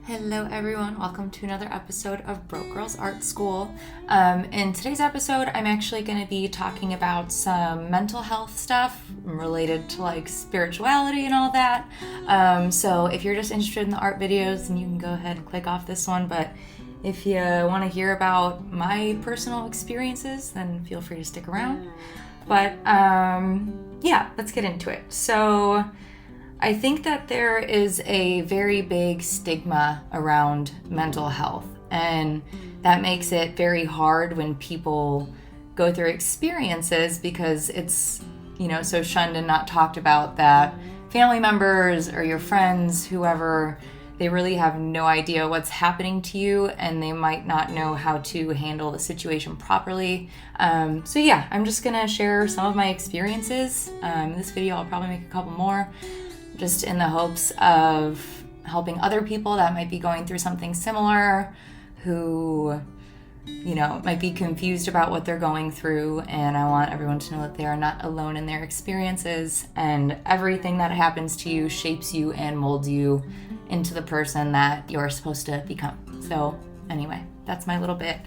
Hello everyone, welcome to another episode of Broke Girls Art School. In today's episode, I'm actually going to be talking about some mental health stuff related to like spirituality and all that. So if you're just interested in the art videos, then you can go ahead and click off this one. But if you want to hear about my personal experiences, then feel free to stick around. But yeah, let's get into it. So I think that there is a very big stigma around mental health, and that makes it very hard when people go through experiences because it's, so shunned and not talked about that family members or your friends, whoever, they really have no idea what's happening to you and they might not know how to handle the situation properly. So yeah, I'm just gonna share some of my experiences. In this video, I'll probably make a couple more, just in the hopes of helping other people that might be going through something similar, who, might be confused about what they're going through. And I want everyone to know that they are not alone in their experiences, and everything that happens to you shapes you and molds you into the person that you're supposed to become. So anyway, that's my little bit.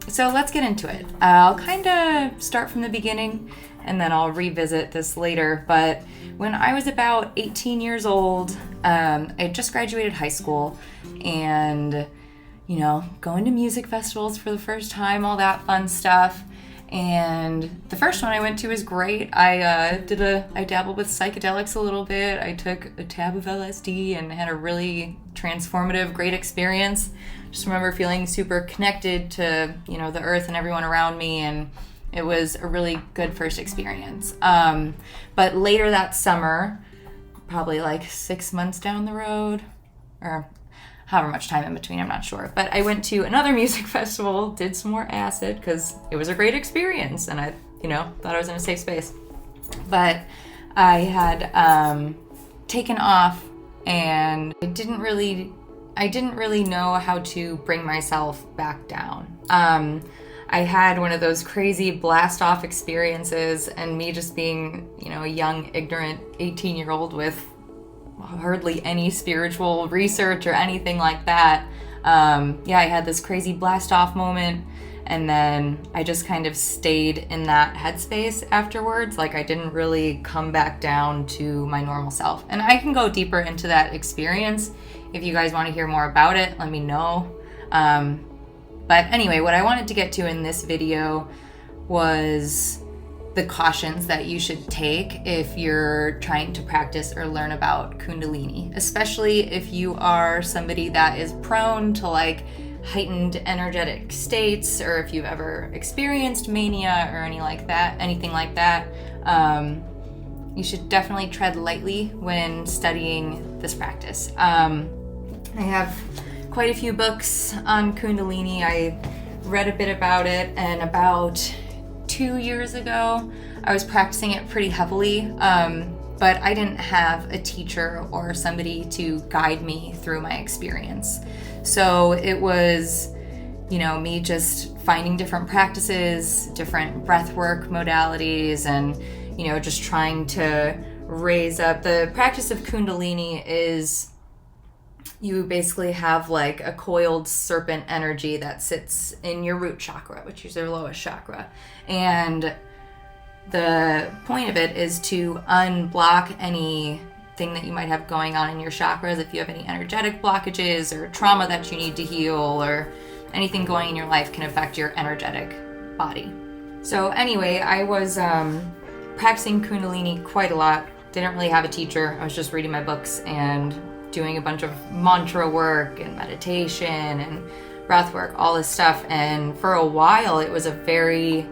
So let's get into it. I'll kind of start from the beginning and then I'll revisit this later. But when I was about 18 years old, I just graduated high school and, going to music festivals for the first time, all that fun stuff. And the first one I went to was great. I dabbled with psychedelics a little bit. I took a tab of LSD and had a really transformative, great experience. Just remember feeling super connected to, the earth and everyone around me, and it was a really good first experience. But later that summer, probably like 6 months down the road, or however much time in between, I'm not sure. But I went to another music festival, did some more acid because it was a great experience and I, thought I was in a safe space. But I had taken off and I didn't really know how to bring myself back down. I had one of those crazy blast off experiences, and me just being, a young, ignorant 18-year-old with hardly any spiritual research or anything like that. I had this crazy blast off moment, and then I just kind of stayed in that headspace afterwards. Like I didn't really come back down to my normal self. And I can go deeper into that experience. If you guys want to hear more about it, let me know. But anyway, what I wanted to get to in this video was the cautions that you should take if you're trying to practice or learn about Kundalini, especially if you are somebody that is prone to like heightened energetic states, or if you've ever experienced mania or anything like that. You should definitely tread lightly when studying this practice. I have quite a few books on Kundalini. I read a bit about it, and about 2 years ago, I was practicing it pretty heavily, but I didn't have a teacher or somebody to guide me through my experience. So it was, me just finding different practices, different breathwork modalities, and, just trying to raise up. The practice of Kundalini is you basically have like a coiled serpent energy that sits in your root chakra, which is your lowest chakra. And the point of it is to unblock anything that you might have going on in your chakras. If you have any energetic blockages or trauma that you need to heal, or anything going in your life can affect your energetic body. So anyway, I was practicing Kundalini quite a lot. Didn't really have a teacher. I was just reading my books and doing a bunch of mantra work and meditation and breath work, all this stuff. And for a while, it was a very,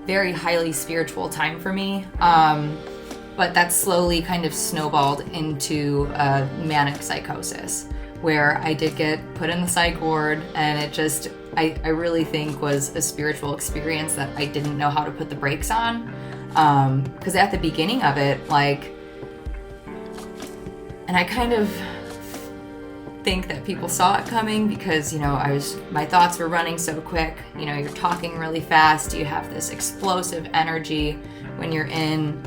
very highly spiritual time for me. But that slowly kind of snowballed into a manic psychosis, where I did get put in the psych ward, and it just, I really think was a spiritual experience that I didn't know how to put the brakes on. Because at the beginning of it, and I kind of think that people saw it coming because, my thoughts were running so quick. You're talking really fast. You have this explosive energy when you're in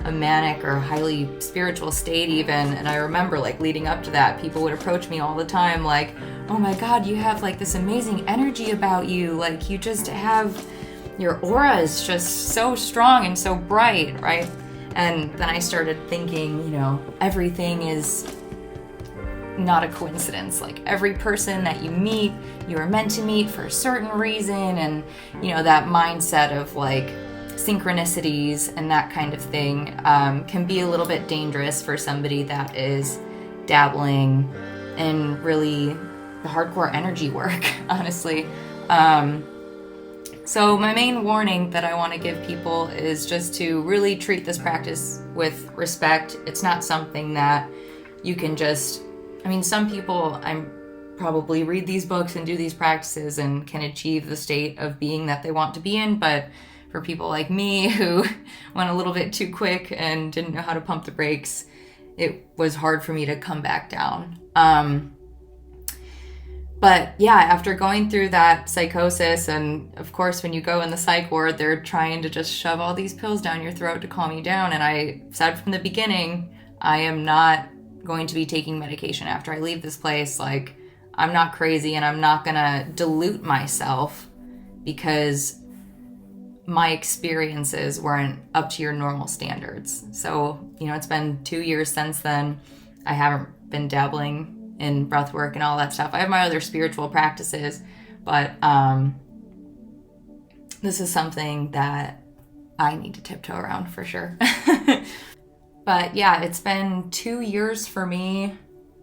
a manic or highly spiritual state even. And I remember like leading up to that, people would approach me all the time like, oh my God, you have like this amazing energy about you. Like you just have, your aura is just so strong and so bright, right? And then I started thinking, you know, everything is not a coincidence. Like every person that you meet, you are meant to meet for a certain reason. And, you know, that mindset of like synchronicities and that kind of thing can be a little bit dangerous for somebody that is dabbling in really the hardcore energy work, honestly. So my main warning that I want to give people is just to really treat this practice with respect. It's not something that you can just, I mean, some people probably read these books and do these practices and can achieve the state of being that they want to be in, but for people like me who went a little bit too quick and didn't know how to pump the brakes, it was hard for me to come back down. But yeah, after going through that psychosis, and of course when you go in the psych ward, they're trying to just shove all these pills down your throat to calm you down. And I said from the beginning, I am not going to be taking medication after I leave this place. Like, I'm not crazy and I'm not gonna dilute myself because my experiences weren't up to your normal standards. So, you know, it's been 2 years since then. I haven't been dabbling in breath work and all that stuff. I have my other spiritual practices, but this is something that I need to tiptoe around for sure. But yeah, it's been 2 years for me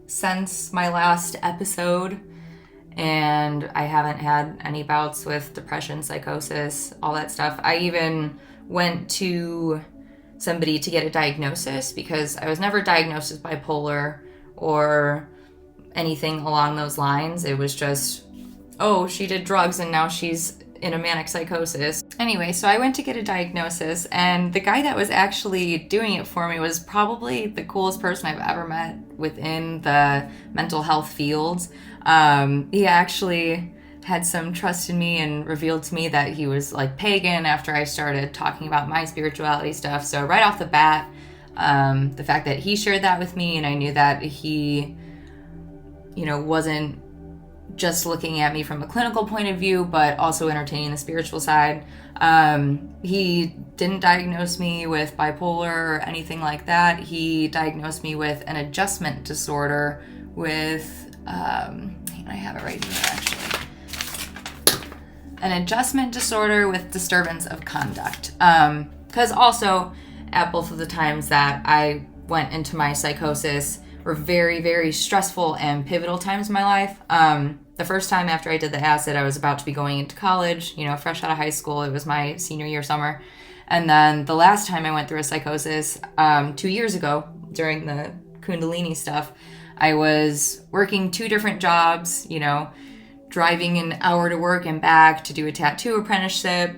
since my last episode, and I haven't had any bouts with depression, psychosis, all that stuff. I even went to somebody to get a diagnosis because I was never diagnosed as bipolar or anything along those lines. It was just, oh, she did drugs and now she's in a manic psychosis. Anyway, so I went to get a diagnosis, and the guy that was actually doing it for me was probably the coolest person I've ever met within the mental health fields. He actually had some trust in me and revealed to me that he was like pagan after I started talking about my spirituality stuff. So right off the bat, the fact that he shared that with me, and I knew that he, you know, wasn't just looking at me from a clinical point of view, but also entertaining the spiritual side. He didn't diagnose me with bipolar or anything like that. He diagnosed me with an adjustment disorder with, I have it right here actually. An adjustment disorder with disturbance of conduct. Because also at both of the times that I went into my psychosis were very, very stressful and pivotal times in my life. The first time after I did the acid, I was about to be going into college, you know, fresh out of high school. It was my senior year summer. And then the last time I went through a psychosis, 2 years ago during the Kundalini stuff, I was working 2 different jobs, you know, driving an hour to work and back to do a tattoo apprenticeship.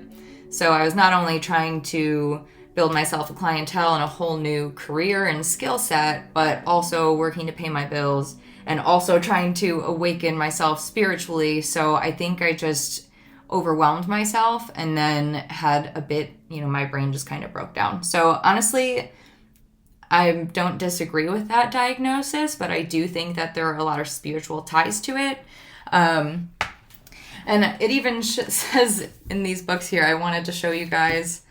So I was not only trying to build myself a clientele and a whole new career and skill set, but also working to pay my bills and also trying to awaken myself spiritually. So I think I just overwhelmed myself and then had a bit, you know, my brain just kind of broke down. So honestly, I don't disagree with that diagnosis, but I do think that there are a lot of spiritual ties to it. And it even says in these books here, I wanted to show you guys,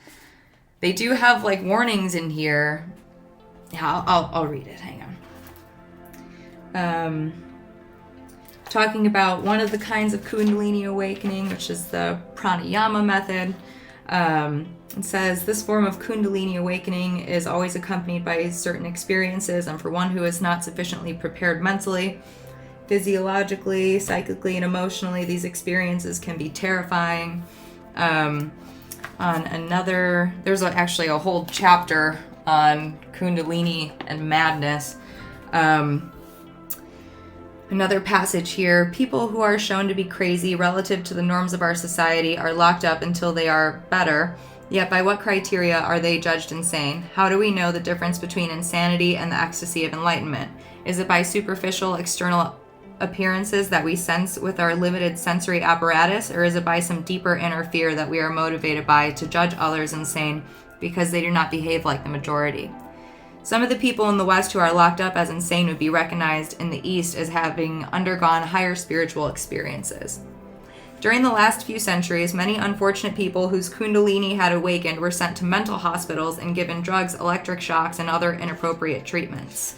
they do have like warnings in here. Yeah, I'll read it. Hang on. Talking about one of the kinds of Kundalini awakening, which is the pranayama method. It says, this form of Kundalini awakening is always accompanied by certain experiences, and for one who is not sufficiently prepared mentally, physiologically, psychically, and emotionally, these experiences can be terrifying. On another, there's actually a whole chapter on Kundalini and madness. Another passage here, people who are shown to be crazy relative to the norms of our society are locked up until they are better. Yet by what criteria are they judged insane? How do we know the difference between insanity and the ecstasy of enlightenment? Is it by superficial external appearances that we sense with our limited sensory apparatus, or is it by some deeper inner fear that we are motivated by to judge others insane because they do not behave like the majority. Some of the people in the West who are locked up as insane would be recognized in the East as having undergone higher spiritual experiences. During the last few centuries, many unfortunate people whose Kundalini had awakened were sent to mental hospitals and given drugs, electric shocks, and other inappropriate treatments.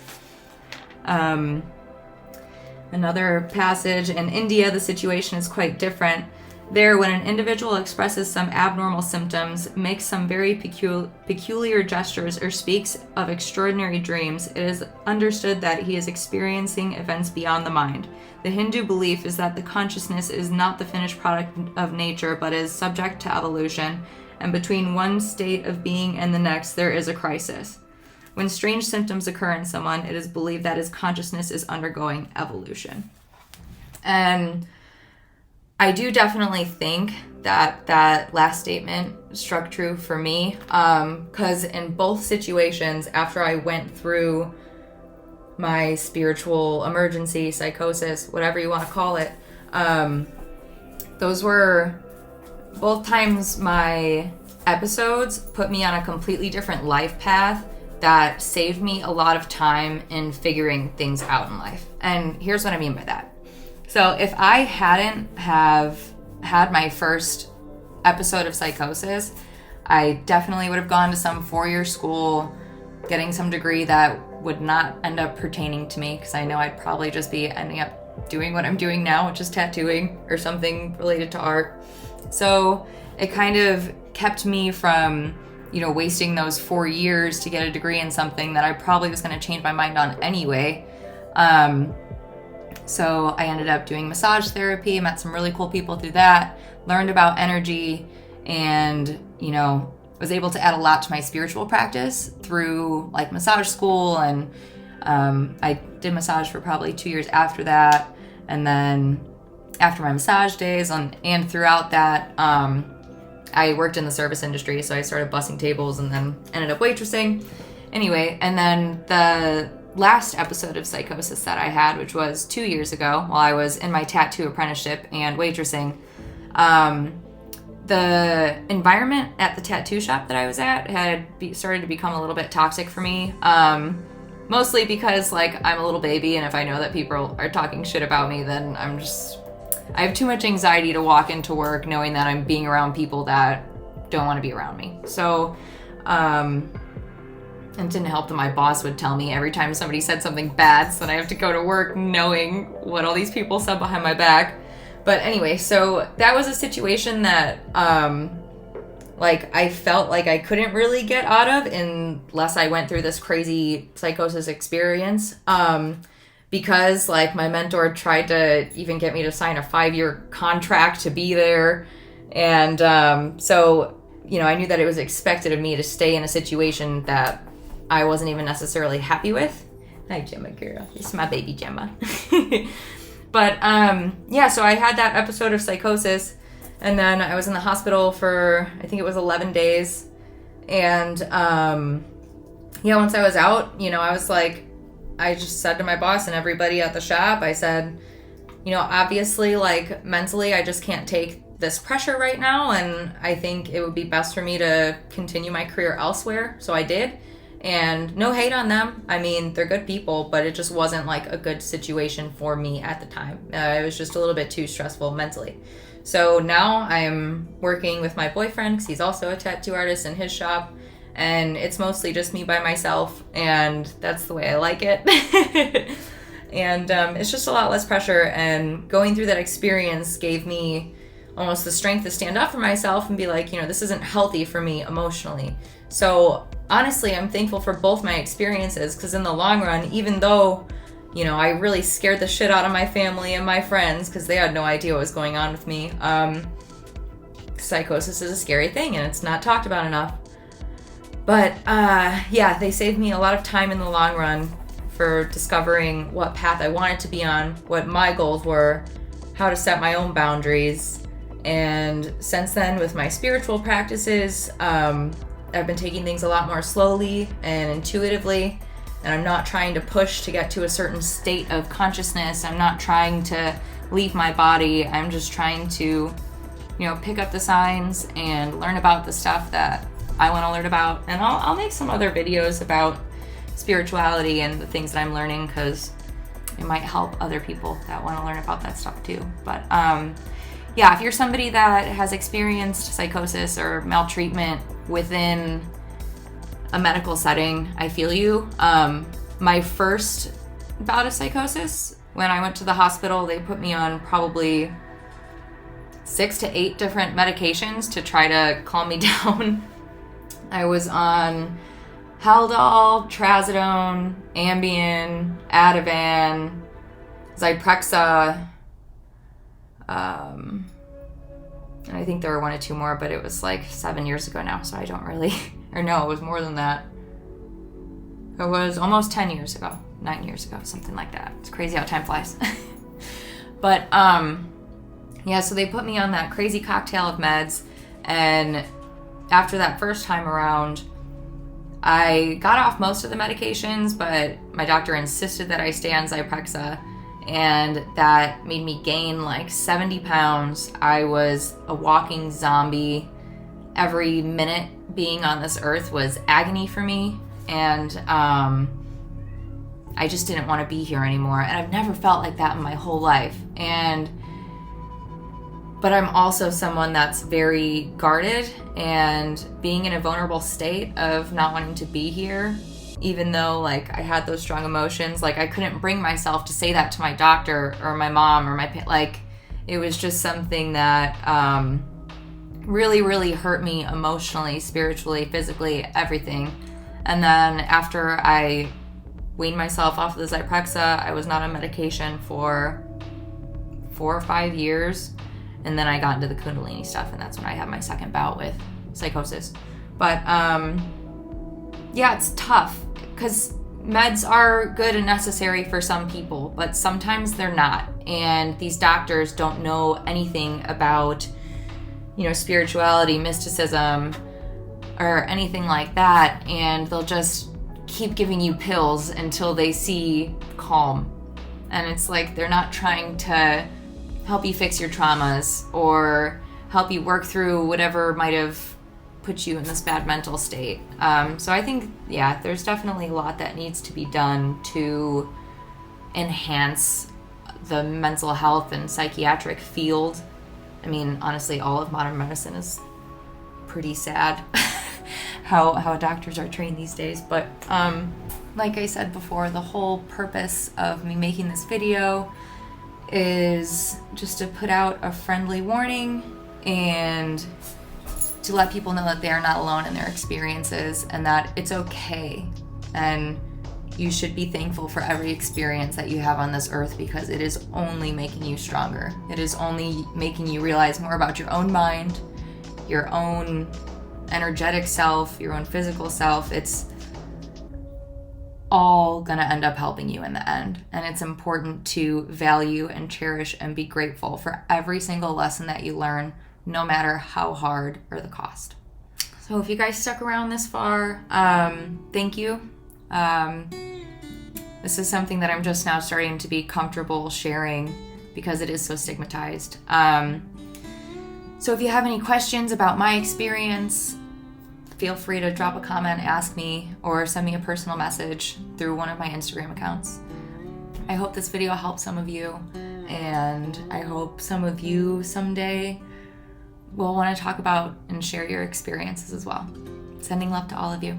Another passage, in India, the situation is quite different. There, when an individual expresses some abnormal symptoms, makes some very peculiar gestures, or speaks of extraordinary dreams, it is understood that he is experiencing events beyond the mind. The Hindu belief is that the consciousness is not the finished product of nature, but is subject to evolution, and between one state of being and the next, there is a crisis. When strange symptoms occur in someone, it is believed that his consciousness is undergoing evolution. And I do definitely think that that last statement struck true for me, because in both situations, after I went through my spiritual emergency, psychosis, whatever you want to call it, those were both times my episodes put me on a completely different life path that saved me a lot of time in figuring things out in life. And here's what I mean by that. So if I hadn't have had my first episode of psychosis, I definitely would have gone to some 4-year school, getting some degree that would not end up pertaining to me, because I know I'd probably just be ending up doing what I'm doing now, which is tattooing or something related to art. So it kind of kept me from, wasting those 4 years to get a degree in something that I probably was going to change my mind on anyway. So I ended up doing massage therapy, met some really cool people through that, learned about energy, and, was able to add a lot to my spiritual practice through like massage school. And I did massage for probably 2 years after that. And then after my massage days and throughout that, I worked in the service industry. So I started bussing tables and then ended up waitressing. Anyway, and then the last episode of psychosis that I had, which was 2 years ago while I was in my tattoo apprenticeship and waitressing, the environment at the tattoo shop that I was at had started to become a little bit toxic for me. Mostly because I'm a little baby, and if I know that people are talking shit about me, then I have too much anxiety to walk into work knowing that I'm being around people that don't want to be around me. So, it didn't help that my boss would tell me every time somebody said something bad, so then I have to go to work knowing what all these people said behind my back. But anyway, so that was a situation that, I felt like I couldn't really get out of unless I went through this crazy psychosis experience. Because, my mentor tried to even get me to sign a 5-year contract to be there. And so, I knew that it was expected of me to stay in a situation that I wasn't even necessarily happy with. Hi, Gemma girl. It's my baby Gemma. But, so I had that episode of psychosis, and then I was in the hospital for, I think it was 11 days. And, once I was out, I was I just said to my boss and everybody at the shop, I said, obviously, mentally, I just can't take this pressure right now, and I think it would be best for me to continue my career elsewhere. So I did. And no hate on them. I mean, they're good people, but it just wasn't a good situation for me at the time. It was just a little bit too stressful mentally. So now I'm working with my boyfriend, because he's also a tattoo artist in his shop. And it's mostly just me by myself, and that's the way I like it. And it's just a lot less pressure, and going through that experience gave me almost the strength to stand up for myself and be this isn't healthy for me emotionally. So honestly, I'm thankful for both my experiences, because in the long run, even though, I really scared the shit out of my family and my friends because they had no idea what was going on with me, psychosis is a scary thing and it's not talked about enough. But they saved me a lot of time in the long run for discovering what path I wanted to be on, what my goals were, how to set my own boundaries. And since then, with my spiritual practices, I've been taking things a lot more slowly and intuitively, and I'm not trying to push to get to a certain state of consciousness. I'm not trying to leave my body. I'm just trying to, pick up the signs and learn about the stuff that I want to learn about. And I'll make some other videos about spirituality and the things that I'm learning, because it might help other people that want to learn about that stuff too. But yeah, if you're somebody that has experienced psychosis or maltreatment within a medical setting, I feel you. My first bout of psychosis, when I went to the hospital, they put me on probably 6 to 8 different medications to try to calm me down. I was on Haldol, Trazodone, Ambien, Ativan, Zyprexa, and I think there were 1 or 2 more, but it was like 7 years ago now, so I don't really, or no, it was more than that. It was almost 10 years ago, 9 years ago, something like that. It's crazy how time flies. But yeah, so they put me on that crazy cocktail of meds, and after that first time around, I got off most of the medications, but my doctor insisted that I stay on Zyprexa, and that made me gain like 70 pounds. I was a walking zombie. Every minute being on this earth was agony for me, and I just didn't want to be here anymore. And I've never felt like that in my whole life. But I'm also someone that's very guarded, and being in a vulnerable state of not wanting to be here, even though like I had those strong emotions, like I couldn't bring myself to say that to my doctor or my mom or like it was just something that really, really hurt me emotionally, spiritually, physically, everything. And then after I weaned myself off of the Zyprexa, I was not on medication for 4 or 5 years. And then I got into the Kundalini stuff, and that's when I had my second bout with psychosis. But yeah, it's tough because meds are good and necessary for some people, but sometimes they're not. And these doctors don't know anything about, spirituality, mysticism, or anything like that. And they'll just keep giving you pills until they see calm. And it's like they're not trying to help you fix your traumas or help you work through whatever might have put you in this bad mental state. So I think, yeah, there's definitely a lot that needs to be done to enhance the mental health and psychiatric field. I mean, honestly, all of modern medicine is pretty sad how doctors are trained these days. But like I said before, the whole purpose of me making this video is just to put out a friendly warning and to let people know that they are not alone in their experiences, and that it's okay, and you should be thankful for every experience that you have on this earth, because it is only making you stronger. It is only making you realize more about your own mind, your own energetic self, your own physical self. It's all gonna end up helping you in the end. And it's important to value and cherish and be grateful for every single lesson that you learn, no matter how hard or the cost. So if you guys stuck around this far, thank you. This is something that I'm just now starting to be comfortable sharing because it is so stigmatized. So if you have any questions about my experience, feel free to drop a comment, ask me, or send me a personal message through one of my Instagram accounts. I hope this video helped some of you, and I hope some of you someday will want to talk about and share your experiences as well. Sending love to all of you.